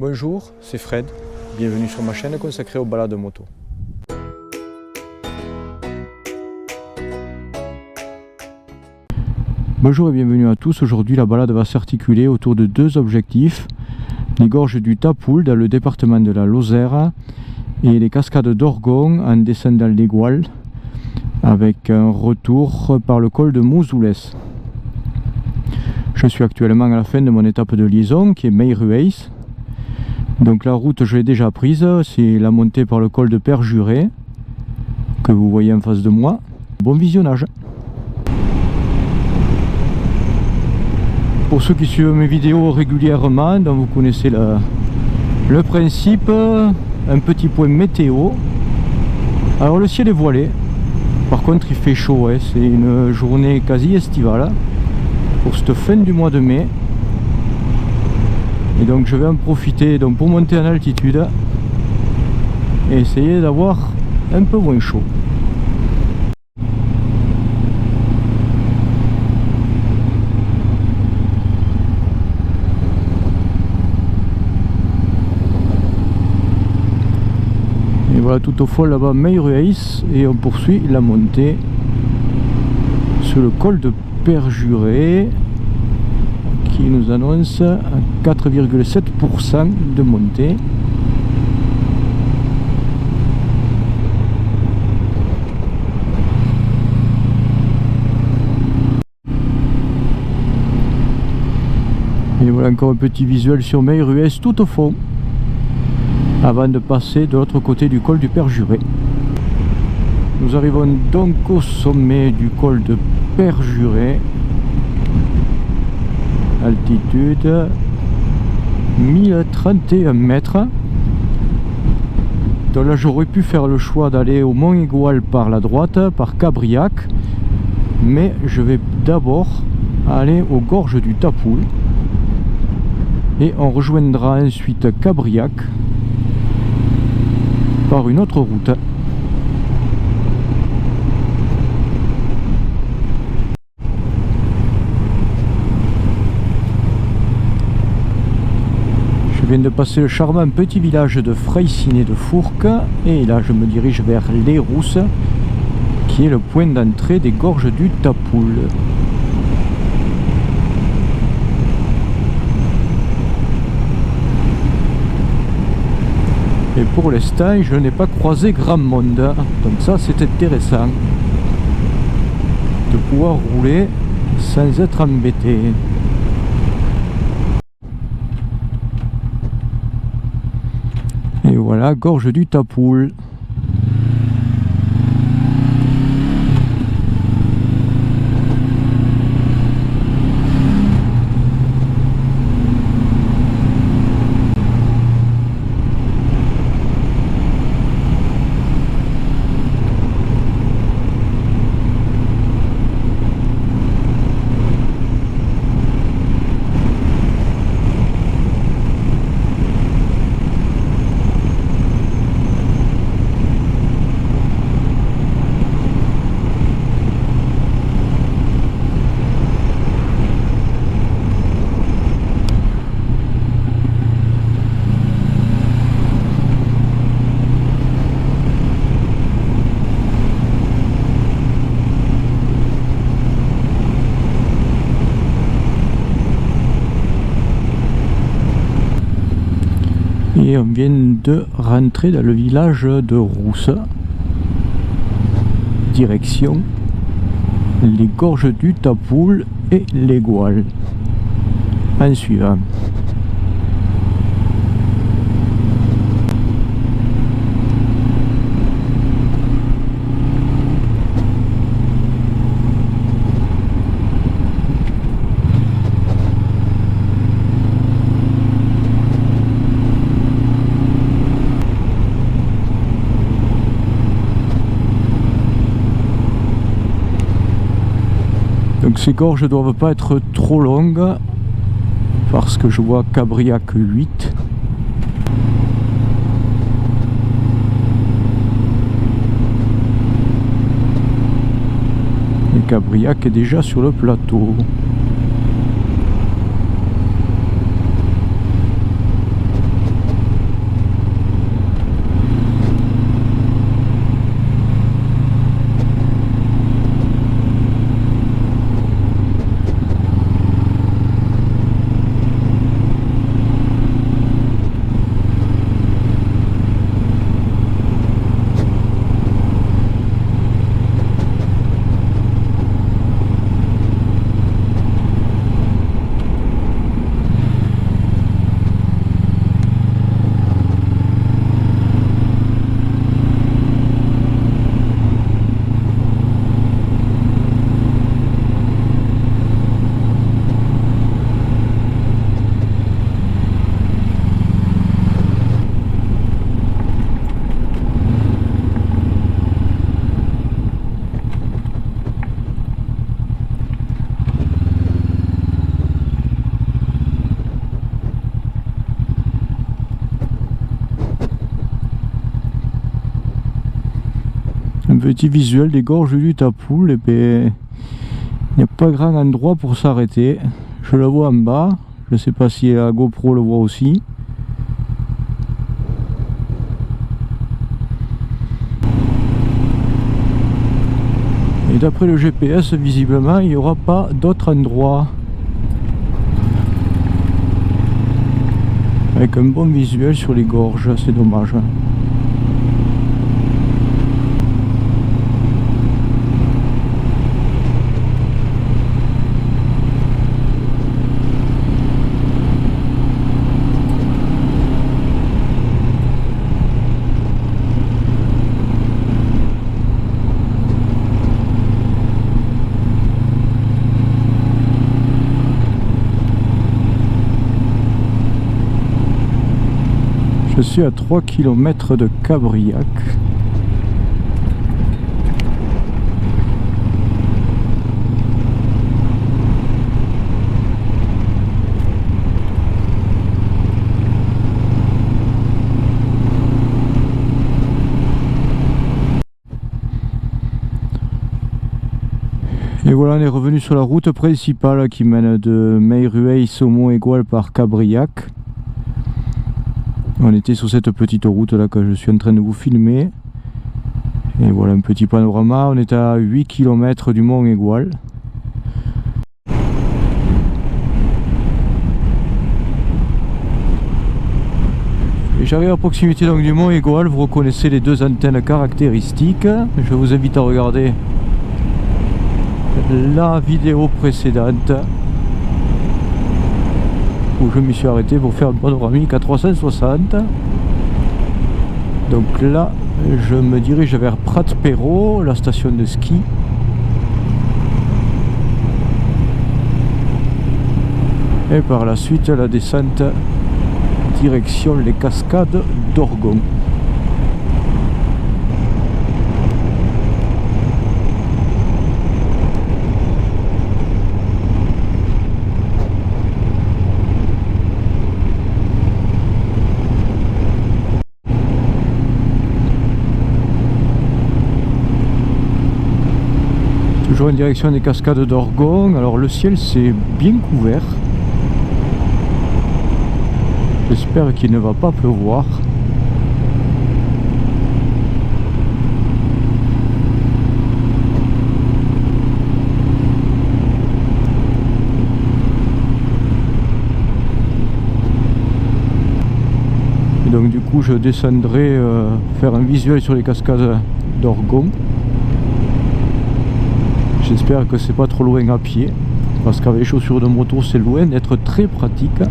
Bonjour, c'est Fred. Bienvenue sur ma chaîne consacrée aux balades moto. Bonjour et bienvenue à tous. Aujourd'hui, la balade va s'articuler autour de deux objectifs. Les gorges du Tapoul dans le département de la Lozère et les cascades d'Orgon en descendant l'Égual avec un retour par le col de Mouzoulès. Je suis actuellement à la fin de mon étape de liaison qui est Meyrueis. Donc la route je l'ai déjà prise, c'est la montée par le col de Perjuré que vous voyez en face de moi. Bon visionnage. Pour ceux qui suivent mes vidéos régulièrement, donc vous connaissez le principe, un petit point météo. Alors le ciel est voilé, par contre il fait chaud, hein. C'est une journée quasi estivale pour cette fin du mois de mai. Et donc je vais en profiter donc pour monter en altitude et essayer d'avoir un peu moins chaud. Et voilà, tout au fond là-bas Meyrueis, et on poursuit la montée sur le col de Perjuré qui nous annonce 4,7% de montée. Et voilà encore un petit visuel sur Meyrueis tout au fond avant de passer de l'autre côté du col du Perjuré. Nous arrivons donc au sommet du col de Perjuré, altitude 1031 mètres. Donc là j'aurais pu faire le choix d'aller au Mont Égual par la droite, par Cabriac, mais je vais d'abord aller aux gorges du Tapoul et on rejoindra ensuite Cabriac par une autre route. Je viens de passer le charmant petit village de Freycinet de Fourques et là je me dirige vers Les Rousses qui est le point d'entrée des gorges du Tapoul. Et pour l'instant je n'ai pas croisé grand monde, donc ça c'est intéressant de pouvoir rouler sans être embêté. Et voilà, gorge du Tapoul. Et on vient de rentrer dans le village de Rousse, direction les gorges du Tapoul et l'Égual en suivant. Donc ces gorges ne doivent pas être trop longues parce que je vois Cabriac 8. Et Cabriac est déjà sur le plateau. petit visuel des gorges du Tapoul. Et ben, il n'y a pas grand endroit pour s'arrêter. Je le vois en bas. Je ne sais pas si la GoPro le voit aussi. Et d'après le GPS, visiblement, il n'y aura pas d'autre endroit. Avec un bon visuel sur les gorges, c'est dommage. Je suis à 3 km de Cabriac. Et voilà, on est revenu sur la route principale qui mène de Meyrueil, Saumon et Goual par Cabriac. On était sur cette petite route là que je suis en train de vous filmer. Et voilà un petit panorama. On est à 8 km du Mont Aigoual. Et j'arrive à proximité donc du Mont Aigoual. Vous reconnaissez les deux antennes caractéristiques. Je vous invite à regarder la vidéo précédente où je me suis arrêté pour faire un panoramique à 360. Donc là je me dirige vers Prat-Perrot, la station de ski. Et par la suite la descente direction les cascades d'Orgon. Toujours en direction des cascades d'Orgon. Alors le ciel c'est bien couvert. J'espère qu'il ne va pas pleuvoir. Et donc du coup je descendrai faire un visuel sur les cascades d'Orgon. J'espère que c'est pas trop loin à pied, parce qu'avec les chaussures de moto c'est loin d'être très pratique.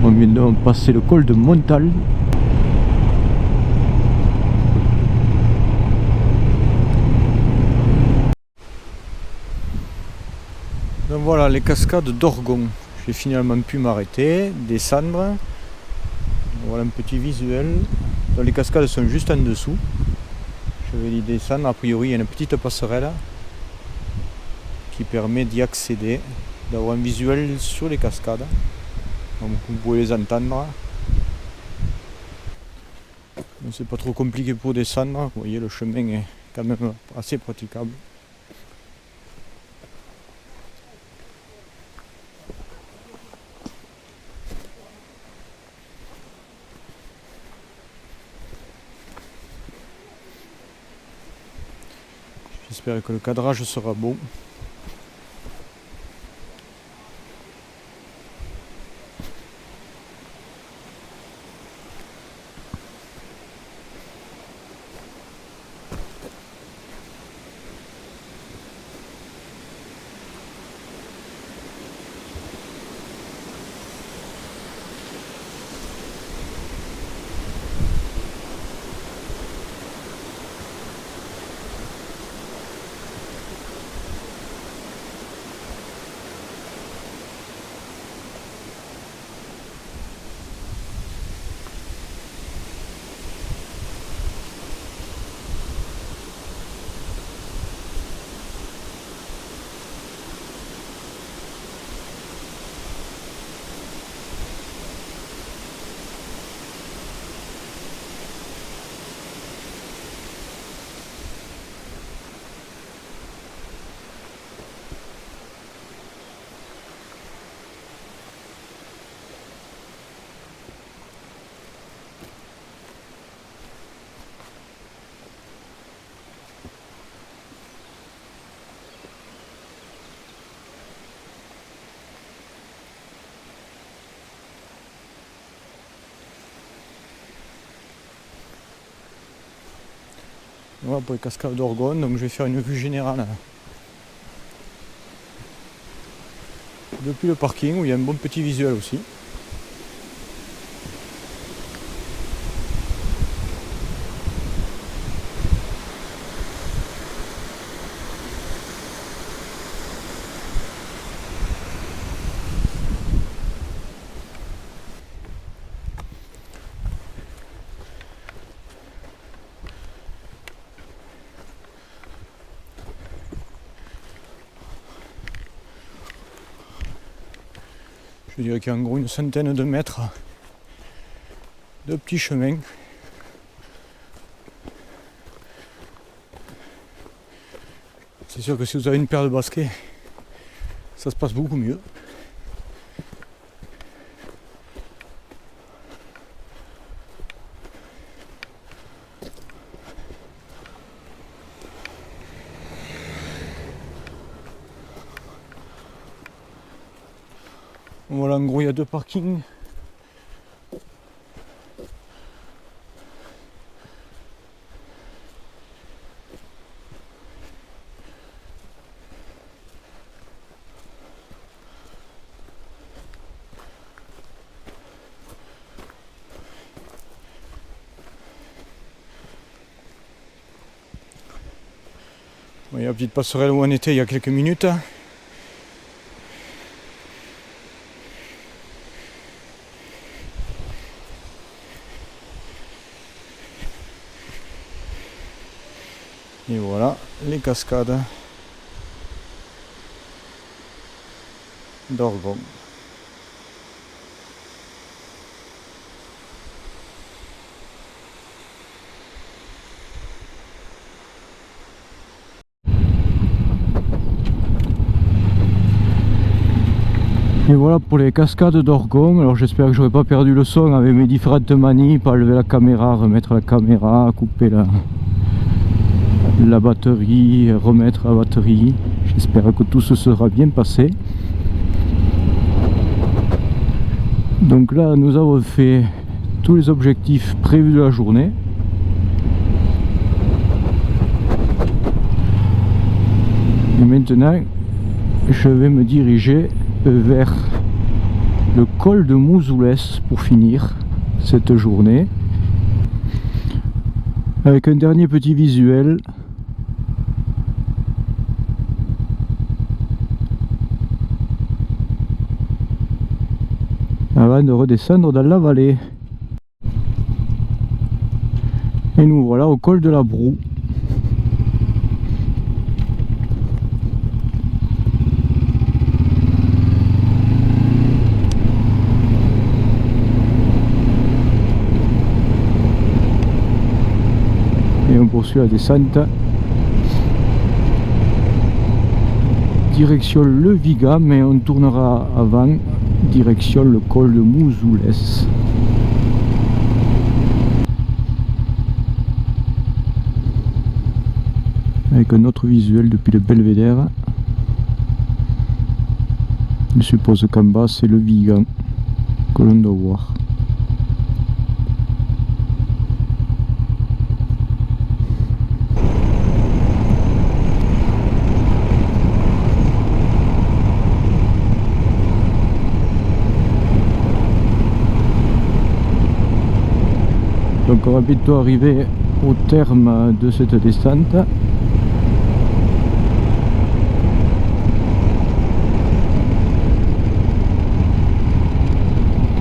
On vient de passer le col de Montal. Donc voilà les cascades d'Orgon. J'ai finalement pu m'arrêter, descendre. Voilà un petit visuel. Donc les cascades sont juste en dessous. Je vais y descendre, a priori il y a une petite passerelle qui permet d'y accéder, d'avoir un visuel sur les cascades, donc vous pouvez les entendre. C'est pas trop compliqué pour descendre, vous voyez le chemin est quand même assez praticable. J'espère que le cadrage sera bon. Voilà pour les cascades d'Orgone, donc je vais faire une vue générale depuis le parking où il y a un bon petit visuel aussi. Je dirais qu'il y a en gros une centaine de mètres de petits chemins. C'est sûr que si vous avez une paire de baskets, ça se passe beaucoup mieux. Voilà, en gros il y a 2 parkings. Il y a la petite passerelle où on était il y a quelques minutes. Et voilà les cascades d'Orgone. Et voilà pour les cascades d'Orgone. Alors j'espère que j'aurai pas perdu le son avec mes différentes manies, pas lever la caméra, remettre la caméra, couper la batterie, remettre la batterie. J'espère que tout se sera bien passé. Donc là nous avons fait tous les objectifs prévus de la journée. Et maintenant je vais me diriger vers le col de Mouzoules pour finir cette journée avec un dernier petit visuel avant de redescendre dans la vallée. Et nous voilà au col de la Broue. Et on poursuit la descente direction le Viga, mais on tournera avant direction le col de Mouzoules. Avec un autre visuel depuis le belvédère. Je suppose qu'en bas c'est le Vigan que l'on doit voir. Donc on va bientôt arriver au terme de cette descente.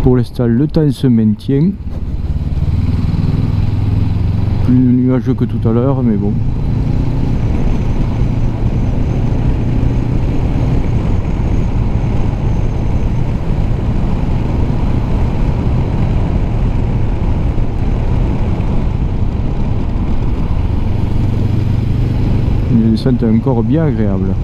Pour l'instant le temps se maintient. Plus nuageux que tout à l'heure, mais bon. Une descente encore bien agréable.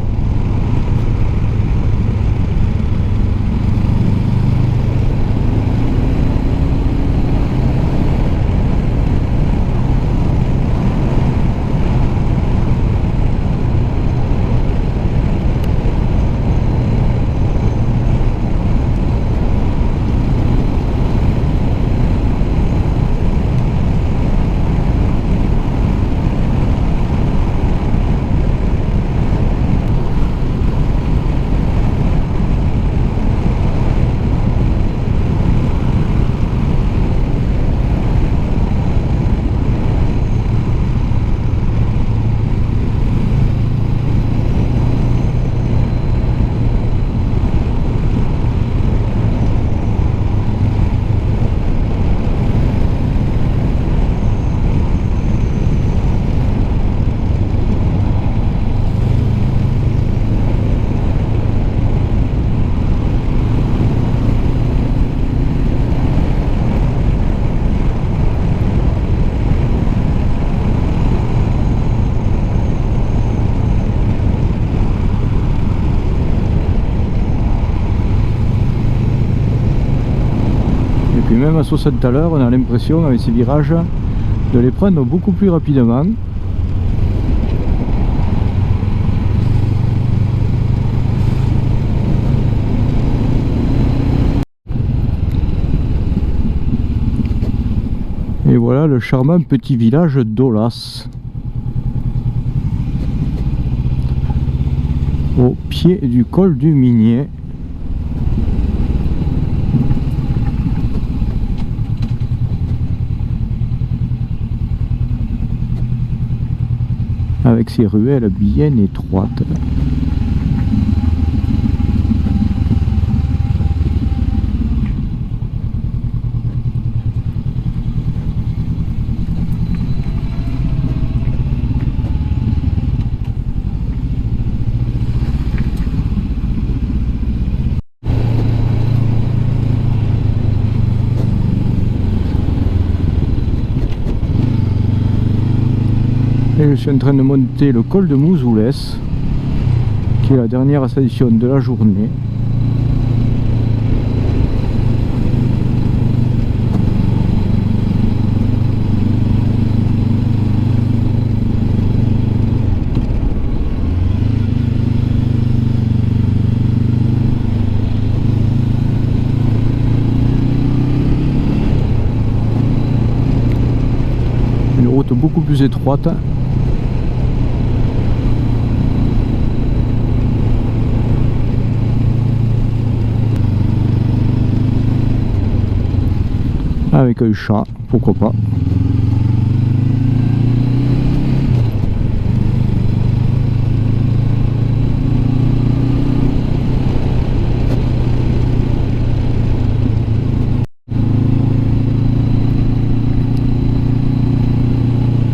puis même à 60 à l'heure, on a l'impression avec ces virages de les prendre beaucoup plus rapidement. Et voilà le charmant petit village d'Olas, au pied du col du Minier. Avec ses ruelles bien étroites. Et je suis en train de monter le col de Mouzoules, qui est la dernière ascension de la journée. Une route beaucoup plus étroite. Avec un chat, pourquoi pas.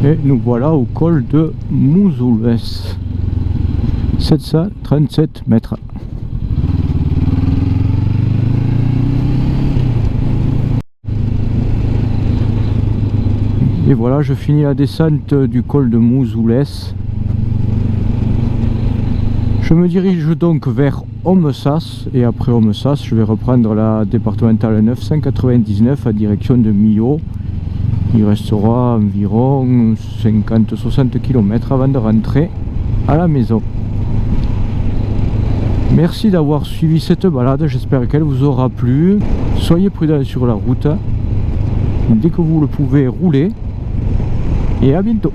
Et nous voilà au col de Mouzoules, 737 mètres. Et voilà, je finis la descente du col de Mouzoules. Je me dirige donc vers Omessas, et après Omessas, je vais reprendre la départementale 999 à direction de Millau. Il restera environ 50-60 km avant de rentrer à la maison. Merci d'avoir suivi cette balade, j'espère qu'elle vous aura plu. Soyez prudents sur la route. Dès que vous le pouvez, roulez. Et à bientôt.